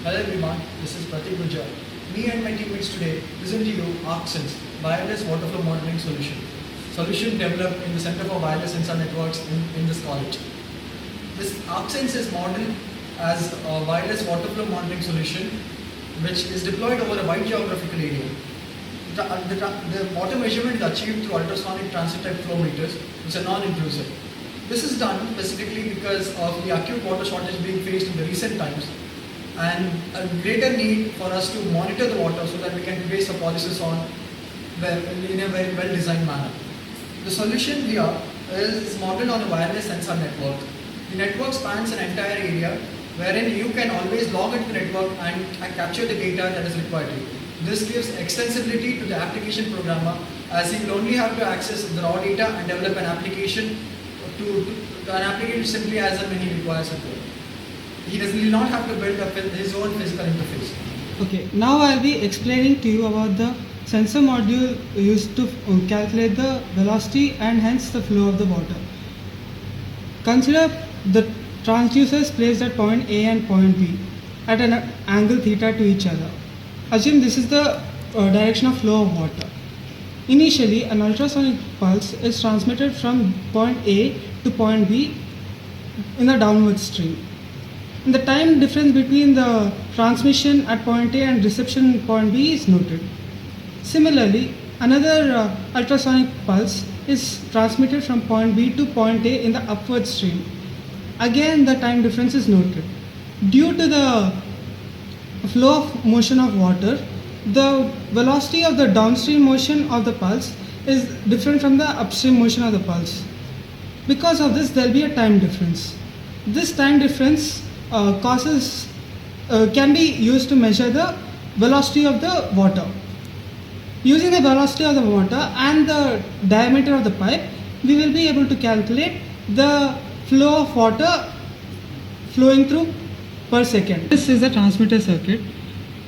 Hello everyone, this is Pratik Gujjar. Me and my teammates today present to you ArcSense, Wireless Water Flow Monitoring Solution. Solution developed in the Center for Wireless Sensor Networks in this college. This ArcSense is modeled as a wireless water flow monitoring solution which is deployed over a wide geographical area. The water measurement is achieved through ultrasonic transit type flow meters which are non-intrusive. This is done specifically because of the acute water shortage being faced in the recent times and a greater need for us to monitor the water so that we can base our policies on in a very well designed manner. The solution here is modeled on a wireless sensor network. The network spans an entire area wherein you can always log into the network and capture the data that is required to you. This gives extensibility to the application programmer as he will only have to access the raw data and develop an application to an application simply as and when he requires it. He will not have to build up his own physical interface. Okay, now I'll be explaining to you about the sensor module used to calculate the velocity and hence the flow of the water. Consider the transducers placed at point A and point B at an angle theta to each other. Assume this is the direction of flow of water. Initially, an ultrasonic pulse is transmitted from point A to point B in the downward stream. And the time difference between the transmission at point A and reception at point B is noted. Similarly, another ultrasonic pulse is transmitted from point B to point A in the upward stream. Again, the time difference is noted. Due to the flow of motion of water, the velocity of the downstream motion of the pulse is different from the upstream motion of the pulse. Because of this, there will be a time difference. This time difference can be used to measure the velocity of the water. Using the velocity of the water and the diameter of the pipe, we will be able to calculate the flow of water flowing through per second. This is the transmitter circuit.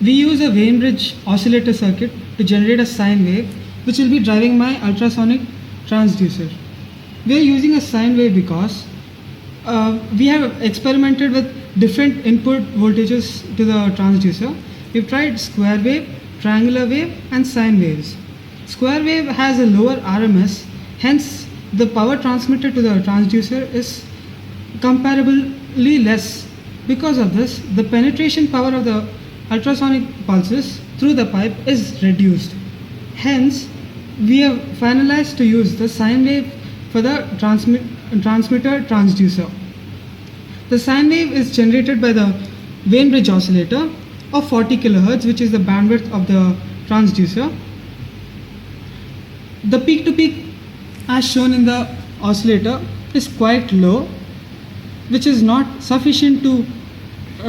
We use a Wien bridge oscillator circuit to generate a sine wave which will be driving my ultrasonic transducer. We are using a sine wave because we have experimented with different input voltages to the transducer. We've tried square wave, triangular wave and sine waves. Square wave has a lower RMS, hence the power transmitted to the transducer is comparably less. Because of this, the penetration power of the ultrasonic pulses through the pipe is reduced. Hence, we have finalized to use the sine wave for the transmitter transducer. The sine wave is generated by the Wien bridge oscillator of 40 kHz, which is the bandwidth of the transducer. The peak to peak as shown in the oscillator is quite low, which is not sufficient to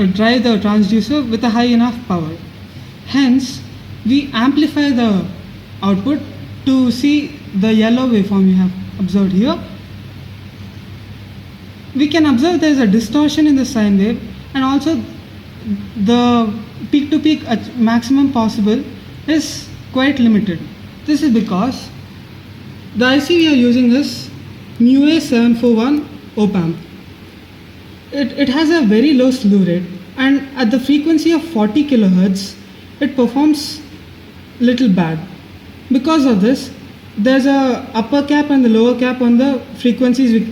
drive the transducer with a high enough power. Hence, we amplify the output to see the yellow waveform you have observed here. We can observe there is a distortion in the sine wave and also the peak to peak maximum possible is quite limited. This is because the IC we are using is MUA741 op-amp. It has a very low slew rate and at the frequency of 40 kHz it performs little bad. Because of this, there's a upper cap and the lower cap on the frequencies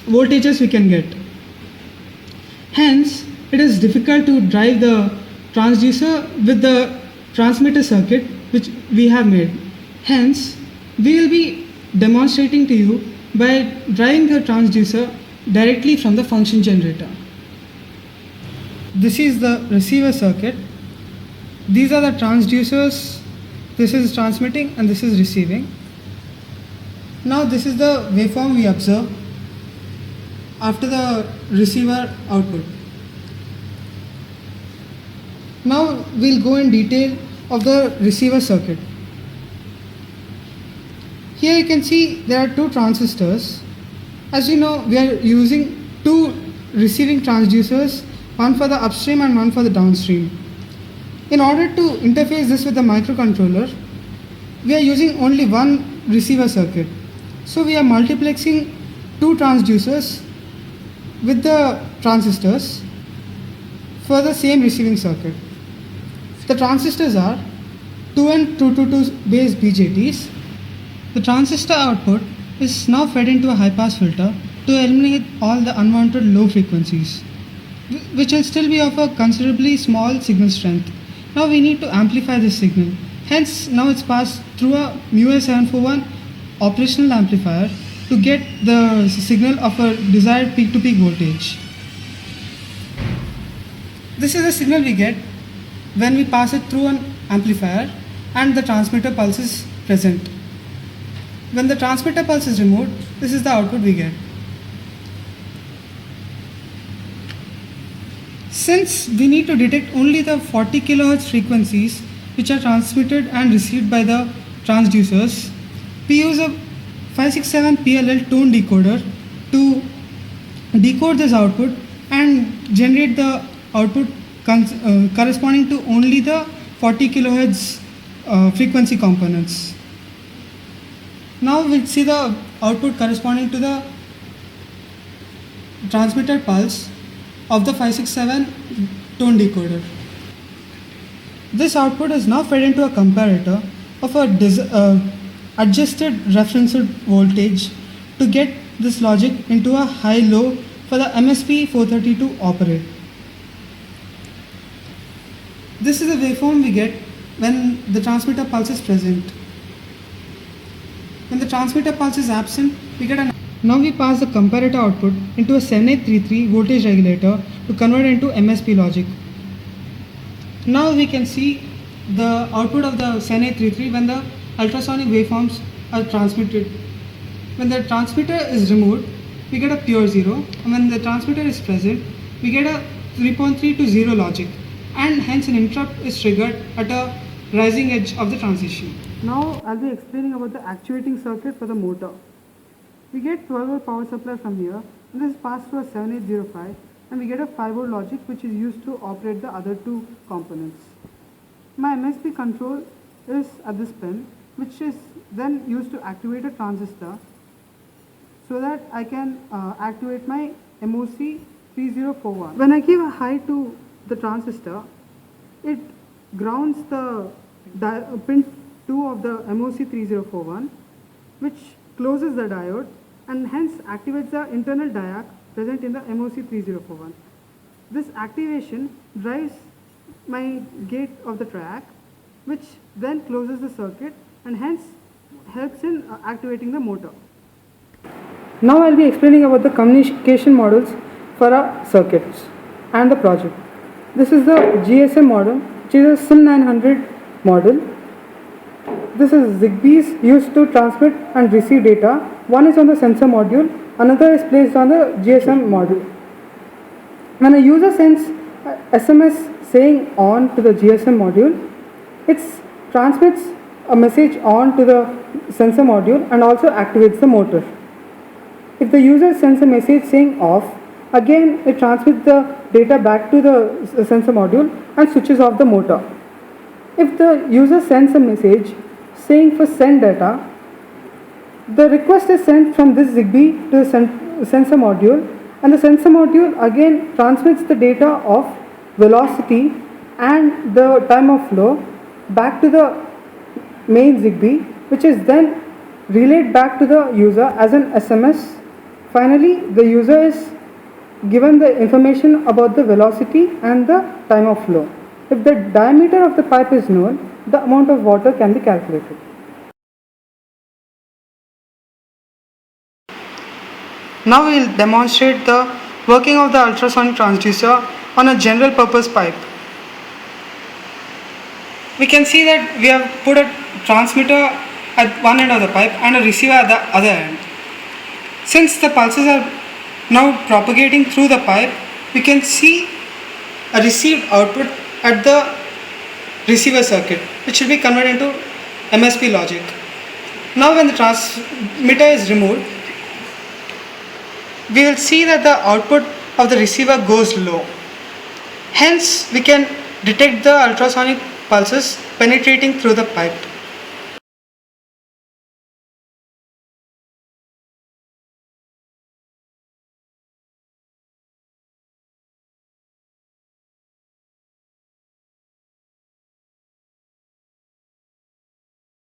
voltages we can get. Hence, it is difficult to drive the transducer with the transmitter circuit which we have made. Hence, we will be demonstrating to you by driving the transducer directly from the function generator. This is the receiver circuit. These are the transducers. This is transmitting and this is receiving. Now this is the waveform we observe after the receiver output. Now we'll go in detail of the receiver circuit. Here you can see there are two transistors. As you know, we are using two receiving transducers, one for the upstream and one for the downstream. In order to interface this with the microcontroller, we are using only one receiver circuit. So we are multiplexing two transducers with the transistors for the same receiving circuit. The transistors are 2N222 base BJTs. The transistor output is now fed into a high pass filter to eliminate all the unwanted low frequencies, which will still be of a considerably small signal strength. Now we need to amplify this signal. Hence, now it's passed through a MUA741 operational amplifier to get the signal of a desired peak-to-peak voltage. This is the signal we get when we pass it through an amplifier and the transmitter pulse is present. When the transmitter pulse is removed, this is the output we get. Since we need to detect only the 40 kHz frequencies which are transmitted and received by the transducers, we use a 567 PLL tone decoder to decode this output and generate the output corresponding to only the 40 kHz frequency components. Now we'll see the output corresponding to the transmitted pulse of the 567 tone decoder. This output is now fed into a comparator of a adjusted reference voltage to get this logic into a high-low for the MSP 430 to operate. This is the waveform we get when the transmitter pulse is present. When the transmitter pulse is absent, we get a... Now we pass the comparator output into a 7833 voltage regulator to convert into MSP logic. Now we can see the output of the 7833 when the ultrasonic waveforms are transmitted. When the transmitter is removed, we get a pure 0, and when the transmitter is present, we get a 3.3 to 0 logic, and hence an interrupt is triggered at a rising edge of the transition. Now I'll be explaining about the actuating circuit for the motor. We get 12 volt power supply from here, and this is passed through a 7805, and we get a 5 volt logic which is used to operate the other two components. My MSP control is at this pin, which is then used to activate a transistor so that I can activate my MOC 3041. When I give a high to the transistor, it grounds the pin 2 of the MOC 3041, which closes the diode and hence activates the internal diac present in the MOC 3041. This activation drives my gate of the track, which then closes the circuit and hence helps in activating the motor. Now I'll be explaining about the communication models for our circuits and the project. This is the GSM model, which is a SIM900 model. This is Zigbee's used to transmit and receive data. One is on the sensor module, another is placed on the GSM module. When a user sends SMS saying on to the GSM module, it transmits a message on to the sensor module and also activates the motor. If the user sends a message saying off, again it transmits the data back to the sensor module and switches off the motor. If the user sends a message saying for send data, the request is sent from this Zigbee to the sensor module, and the sensor module again transmits the data of velocity and the time of flow back to the main Zigbee, which is then relayed back to the user as an SMS. Finally, the user is given the information about the velocity and the time of flow. If the diameter of the pipe is known, the amount of water can be calculated. Now we will demonstrate the working of the ultrasonic transducer on a general purpose pipe. We can see that we have put a transmitter at one end of the pipe and a receiver at the other end. Since the pulses are now propagating through the pipe, we can see a received output at the receiver circuit, which will be converted into MSP logic. Now when the transmitter is removed, we will see that the output of the receiver goes low. Hence, we can detect the ultrasonic pulses penetrating through the pipe.